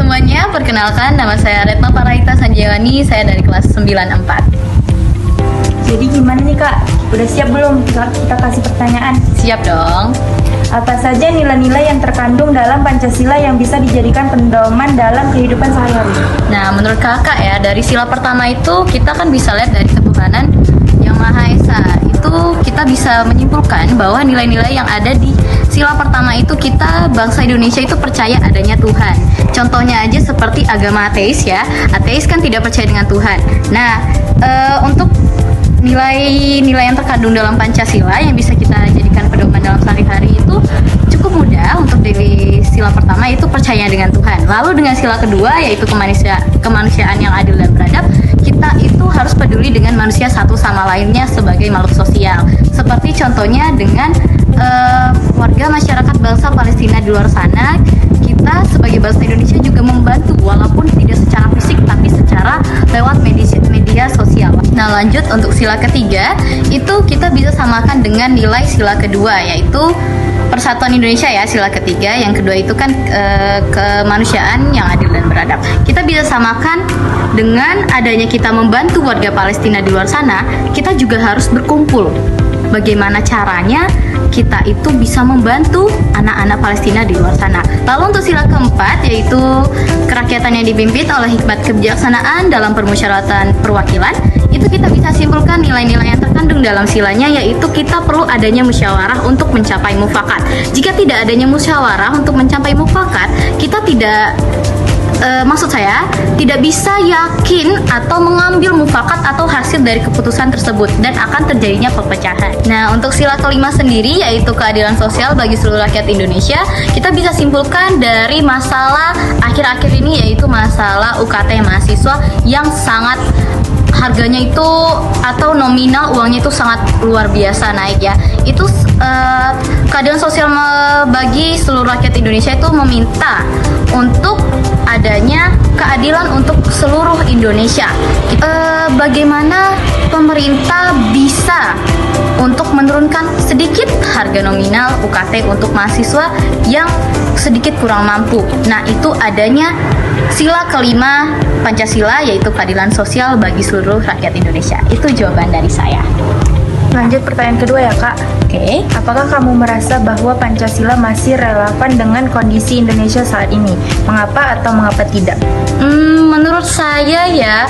semuanya, perkenalkan nama saya Retno Paraita Sanjayani, saya dari kelas 94. Jadi gimana nih Kak? Udah siap belum kita kasih pertanyaan? Siap dong. Apa saja nilai-nilai yang terkandung dalam Pancasila yang bisa dijadikan pedoman dalam kehidupan sehari-hari? Nah, menurut kakak ya, dari sila pertama itu kita kan bisa lihat dari ketuhanan yang Maha Esa. Itu kita bisa menyimpulkan bahwa nilai-nilai yang ada di sila pertama itu kita bangsa Indonesia itu percaya adanya Tuhan. Contohnya aja seperti agama ateis ya. Ateis kan tidak percaya dengan Tuhan. Nah, untuk nilai-nilai yang terkandung dalam Pancasila yang bisa kita jadikan pedoman dalam sehari-hari itu cukup mudah. Untuk dari sila pertama itu percaya dengan Tuhan. Lalu dengan sila kedua yaitu kemanusiaan yang adil dan beradab, kita itu harus peduli dengan manusia satu sama lainnya sebagai makhluk sosial. Seperti contohnya dengan warga masyarakat bangsa Palestina di luar sana, kita sebagai bangsa Indonesia juga membantu walaupun tidak secara fisik tapi secara lewat media sosial. Nah, lanjut untuk sila ketiga itu kita bisa samakan dengan nilai sila kedua yaitu Persatuan Indonesia ya, sila ketiga. Yang kedua itu kan kemanusiaan yang adil dan beradab. Kita bisa samakan dengan adanya kita membantu warga Palestina di luar sana, kita juga harus berkumpul. Bagaimana caranya kita itu bisa membantu anak-anak Palestina di luar sana. Lalu untuk sila keempat yaitu kerakyatan yang dipimpin oleh hikmat kebijaksanaan dalam permusyawaratan perwakilan, itu kita bisa simpulkan nilai-nilai yang terkandung dalam silanya yaitu kita perlu adanya musyawarah untuk mencapai mufakat. Jika tidak adanya musyawarah untuk mencapai mufakat, kita tidak maksud saya tidak bisa yakin atau mengambil mufakat atau hasil dari keputusan tersebut dan akan terjadinya perpecahan. Nah, untuk sila kelima sendiri yaitu keadilan sosial bagi seluruh rakyat Indonesia, kita bisa simpulkan dari masalah akhir-akhir ini yaitu masalah UKT mahasiswa yang sangat harganya itu atau nominal uangnya itu sangat luar biasa naik ya. Itu keadilan sosial bagi seluruh rakyat Indonesia itu meminta untuk adanya keadilan untuk seluruh Indonesia. Bagaimana pemerintah bisa untuk menurunkan sedikit harga nominal UKT untuk mahasiswa yang sedikit kurang mampu. Nah, itu adanya sila kelima Pancasila yaitu keadilan sosial bagi seluruh rakyat Indonesia. Itu jawaban dari saya. Lanjut pertanyaan kedua ya Kak. Oke. Apakah kamu merasa bahwa Pancasila masih relevan dengan kondisi Indonesia saat ini? Mengapa atau mengapa tidak? Menurut saya ya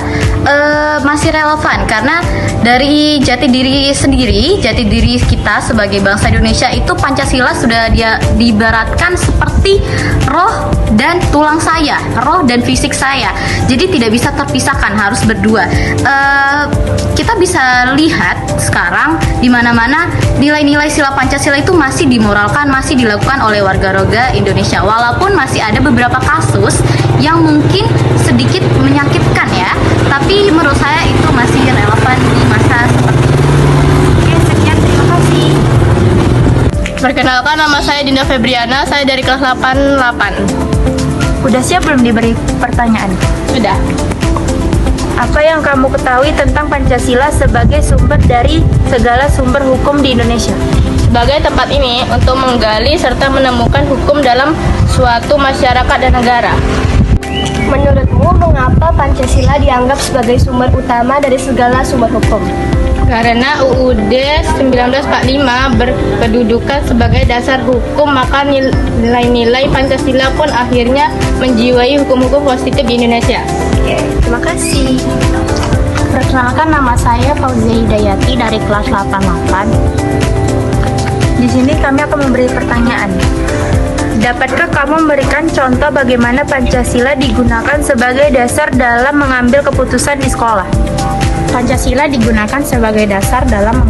masih relevan karena dari jati diri sendiri, jati diri kita sebagai bangsa Indonesia itu Pancasila sudah diibaratkan seperti roh dan tulang saya, roh dan fisik saya. Jadi tidak bisa terpisahkan, harus berdua. Kita bisa lihat sekarang di mana-mana nilai-nilai sila Pancasila itu masih dimoralkan, masih dilakukan oleh warga-warga Indonesia. Walaupun masih ada beberapa kasus yang mungkin sedikit menyakitkan ya, tapi menurut saya itu masih relevan di masa seperti ini. Oke, sekian, terima kasih. Perkenalkan, nama saya Dinda Febriana, saya dari kelas 88. Udah siap belum diberi pertanyaan? Sudah. Apa yang kamu ketahui tentang Pancasila sebagai sumber dari segala sumber hukum di Indonesia? Sebagai tempat ini untuk menggali serta menemukan hukum dalam suatu masyarakat dan negara. Menurutmu, mengapa Pancasila dianggap sebagai sumber utama dari segala sumber hukum? Karena UUD 1945 berkedudukan sebagai dasar hukum, maka nilai-nilai Pancasila pun akhirnya menjiwai hukum-hukum positif di Indonesia. Oke, terima kasih. Perkenalkan, nama saya Fauzia Hidayati dari kelas 88. Di sini kami akan memberi pertanyaan. Dapatkah kamu memberikan contoh bagaimana Pancasila digunakan sebagai dasar dalam mengambil keputusan di sekolah? Pancasila digunakan sebagai dasar dalam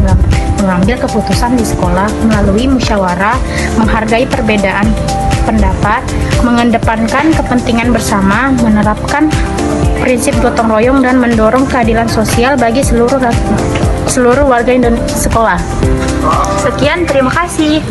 mengambil keputusan di sekolah melalui musyawarah, menghargai perbedaan pendapat, mengedepankan kepentingan bersama, menerapkan prinsip gotong royong dan mendorong keadilan sosial bagi seluruh warga sekolah. Sekian, terima kasih.